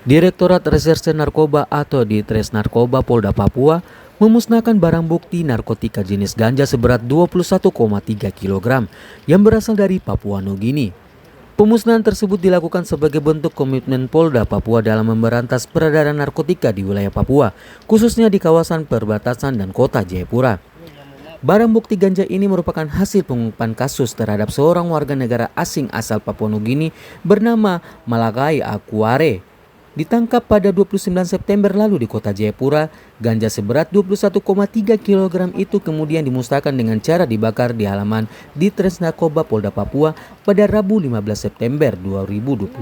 Direktorat Reserse Narkoba atau Ditres Narkoba Polda Papua memusnahkan barang bukti narkotika jenis ganja seberat 21,3 kg yang berasal dari Papua Nugini. Pemusnahan tersebut dilakukan sebagai bentuk komitmen Polda Papua dalam memberantas peredaran narkotika di wilayah Papua, khususnya di kawasan perbatasan dan kota Jayapura. Barang bukti ganja ini merupakan hasil pengungkapan kasus terhadap seorang warga negara asing asal Papua Nugini bernama Malakai Akuare. Ditangkap pada 29 September lalu di kota Jayapura, ganja seberat 21,3 kg itu kemudian dimusnahkan dengan cara dibakar di halaman Ditres Narkoba Polda Papua pada Rabu 15 September 2025.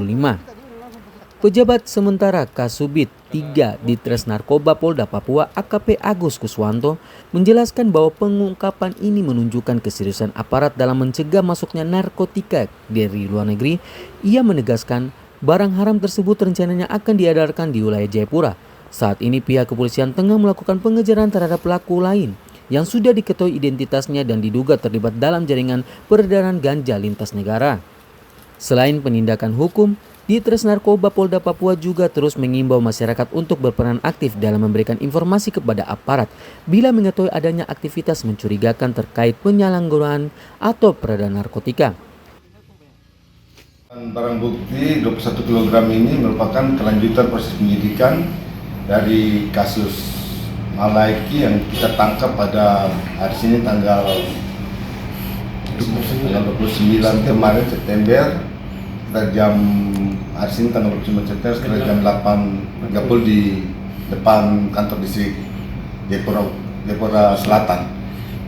Pejabat sementara Kasubit 3 Ditres Narkoba Polda Papua AKP Agus Kuswanto menjelaskan bahwa pengungkapan ini menunjukkan keseriusan aparat dalam mencegah masuknya narkotika dari luar negeri. Ia menegaskan barang haram tersebut rencananya akan diedarkan di wilayah Jayapura. Saat ini pihak kepolisian tengah melakukan pengejaran terhadap pelaku lain yang sudah diketahui identitasnya dan diduga terlibat dalam jaringan peredaran ganja lintas negara. Selain penindakan hukum, Ditres Narkoba Polda Papua juga terus mengimbau masyarakat untuk berperan aktif dalam memberikan informasi kepada aparat bila mengetahui adanya aktivitas mencurigakan terkait penyalahgunaan atau peredaran narkotika. Barang bukti 21 kg ini merupakan kelanjutan proses penyidikan dari kasus Malaiki yang kita tangkap pada hari Senin tanggal 29 kemarin September hari Senin tanggal 29 September sekitar jam 8.30 di depan kantor distrik Jayapura Selatan.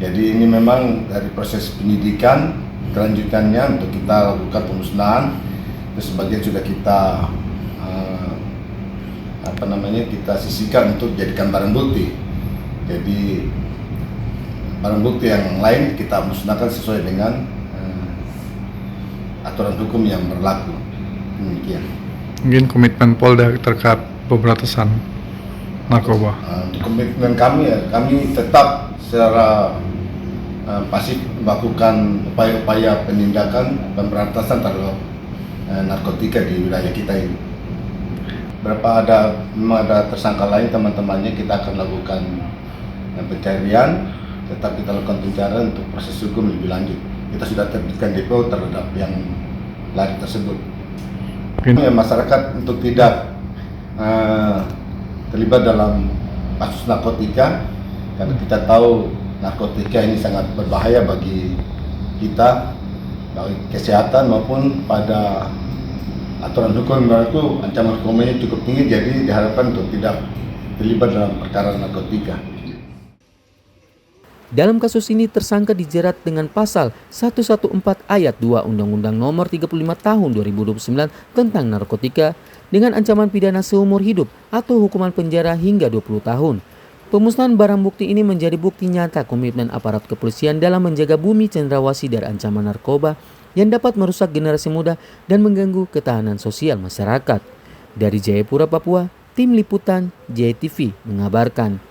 Jadi ini memang dari proses penyidikan kelanjutannya untuk kita lakukan pemusnahan, terus sebagian sudah kita kita sisihkan untuk jadikan barang bukti. Jadi barang bukti yang lain kita musnahkan sesuai dengan aturan hukum yang berlaku. Demikian. Mungkin komitmen Polda terkait pemberantasan narkoba. Komitmen kami kami tetap secara pasif melakukan upaya-upaya penindakan pemberantasan terhadap narkotika di wilayah kita ini. Memang ada tersangka lain teman-temannya, kita akan lakukan pencarian, tetap kita lakukan pencarian untuk proses hukum lebih lanjut. Kita sudah terbitkan DPO terhadap yang lari tersebut. Masyarakat untuk tidak terlibat dalam kasus narkotika, karena kita tahu narkotika ini sangat berbahaya bagi kita, bagi kesehatan maupun pada aturan hukum itu ancaman hukumnya cukup tinggi, jadi diharapkan untuk tidak terlibat dalam perkara narkotika. Dalam kasus ini tersangka dijerat dengan pasal 114 ayat 2 Undang-Undang Nomor 35 Tahun 2029 tentang narkotika dengan ancaman pidana seumur hidup atau hukuman penjara hingga 20 tahun. Pemusnahan barang bukti ini menjadi bukti nyata komitmen aparat kepolisian dalam menjaga bumi cendrawasih dari ancaman narkoba yang dapat merusak generasi muda dan mengganggu ketahanan sosial masyarakat. Dari Jayapura, Papua, Tim Liputan JTV mengabarkan.